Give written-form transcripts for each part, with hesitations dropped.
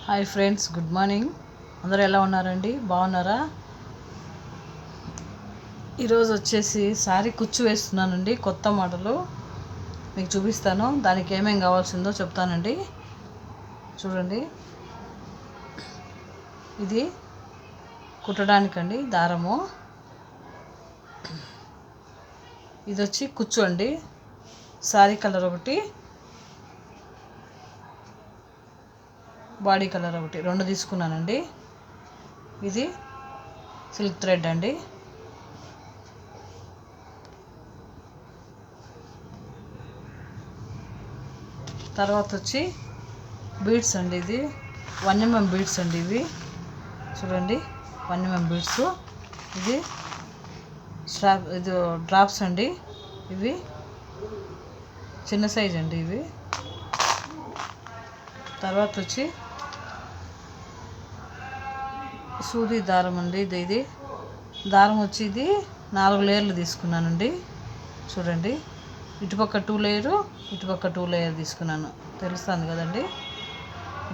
Hi friends, good morning. అందరూ ఎలా ఉన్నారండి? బాగున్నారా? ఈరోజు వచ్చేసి శారీ కుచ్చు వేస్తున్నానండి. కొత్త మోడలు మీకు చూపిస్తాను. దానికి ఏమేం కావాల్సిందో చెప్తానండి. చూడండి, ఇది కుట్టడానికండి దారము. ఇది వచ్చి కుచ్చు అండి. శారీ కలర్ ఒకటి, బాడీ కలర్ ఒకటి, రెండు తీసుకున్నానండి. ఇది సిల్క్ థ్రెడ్ అండి. తర్వాత వచ్చి బీడ్స్ అండి. ఇది 1 mm బీడ్స్ అండి. ఇవి చూడండి, 1 mm బీడ్స్. ఇది స్ట్రాప్, ఇది డ్రాప్స్ అండి. ఇవి చిన్న సైజ్ అండి. ఇవి తర్వాత వచ్చి సూది దారం అండి. ఇది దారం వచ్చి ఇది 4 లేయర్లు తీసుకున్నానండి. చూడండి, ఇటుపక్క 2 లేయరు, ఇటుపక్క 2 లేయర్ తీసుకున్నాను. తెలుస్తుంది కదండి,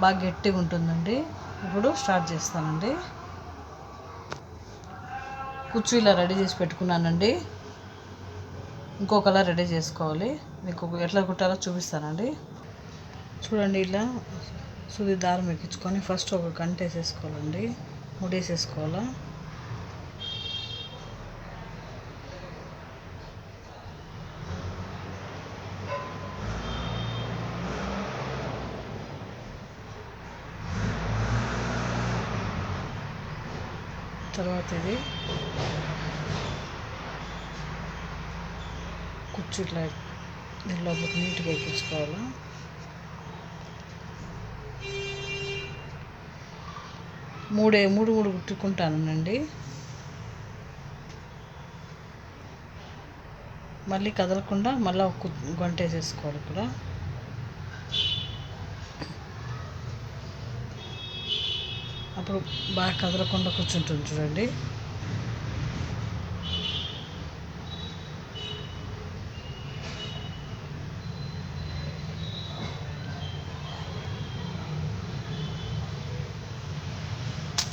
బాగా గట్టిగా ఉంటుందండి. ఇప్పుడు స్టార్ట్ చేస్తానండి. కుచ్చు ఇలా రెడీ చేసి పెట్టుకున్నానండి. ఇంకో కలర్ రెడీ చేసుకోవాలి. మీకు ఎట్లా కుట్టాలో చూపిస్తానండి. చూడండి, ఇలా సూది దారం ఎక్కించుకొని ఫస్ట్ ఒక గంట వేసేసుకోవాలండి. ముడేసేసుకోవాలా. తర్వాత ఇది కుచ్చు ఇట్లా లోపలికి నీట్గా ఎక్కించుకోవాలా. మూడు కుట్టుకుంటానండి. మళ్ళీ కదలకుండా మళ్ళీ ఒక గంట వేసేసుకోవాలి. ఇక్కడ అప్పుడు బాగా కదలకుండా కూర్చుంటుంది. చూడండి,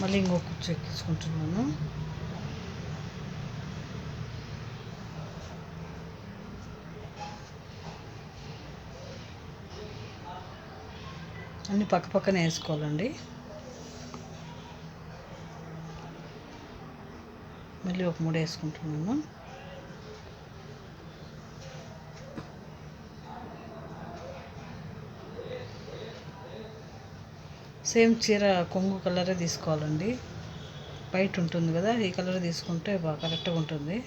మళ్ళీ ఇంకో కుచ్చు ఎక్కించుకుంటున్నాను. అన్నీ పక్కనే వేసుకోవాలండి. మళ్ళీ ఒక ముడి వేసుకుంటున్నాను. సేమ్ చీర కొంగు కలరే తీసుకోవాలండి. వైట్ ఉంటుంది కదా, ఈ కలర్ తీసుకుంటే బాగా కరెక్ట్గా ఉంటుంది.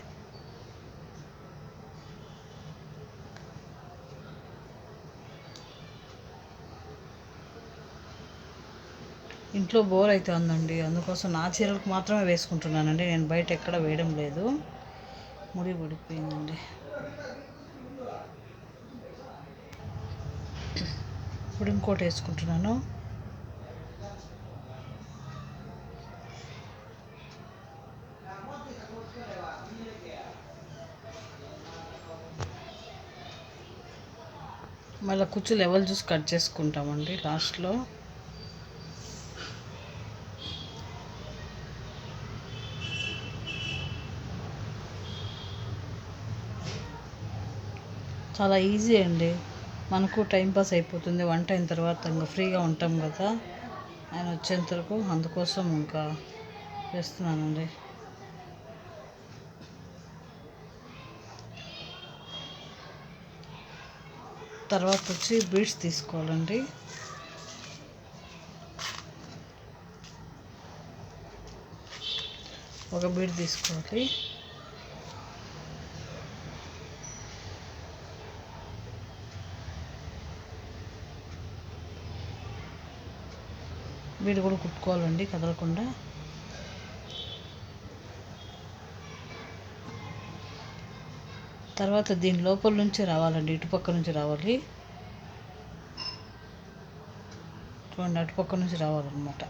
ఇంట్లో బోర్ అయితే ఉందండి, అందుకోసం నా చీరలకు మాత్రమే వేసుకుంటున్నానండి. నేను బయట ఎక్కడ వేయడం లేదు. ముడి పడిపోయిందండి. ఇప్పుడు ఇంకోటి వేసుకుంటున్నాను. మళ్ళీ కుచ్చు లెవెల్ చూసి కట్ చేసుకుంటామండి లాస్ట్లో. చాలా ఈజీ అండి. మనకు టైంపాస్ అయిపోతుంది. వంట అయిన తర్వాత ఇంకా ఫ్రీగా ఉంటాం కదా, ఆయన వచ్చేంత వరకు. అందుకోసం ఇంకా చేస్తున్నానండి. తర్వాత వచ్చి బీడ్స్ తీసుకోవాలండి. ఒక బీడ్ తీసుకోవాలి. బీడ్ కూడా కుట్టుకోవాలండి కదలకుండా. తర్వాత దీని లోపల నుంచి రావాలండి, ఇటుపక్క నుంచి రావాలి. చూడండి, అటుపక్క నుంచి రావాలన్నమాట.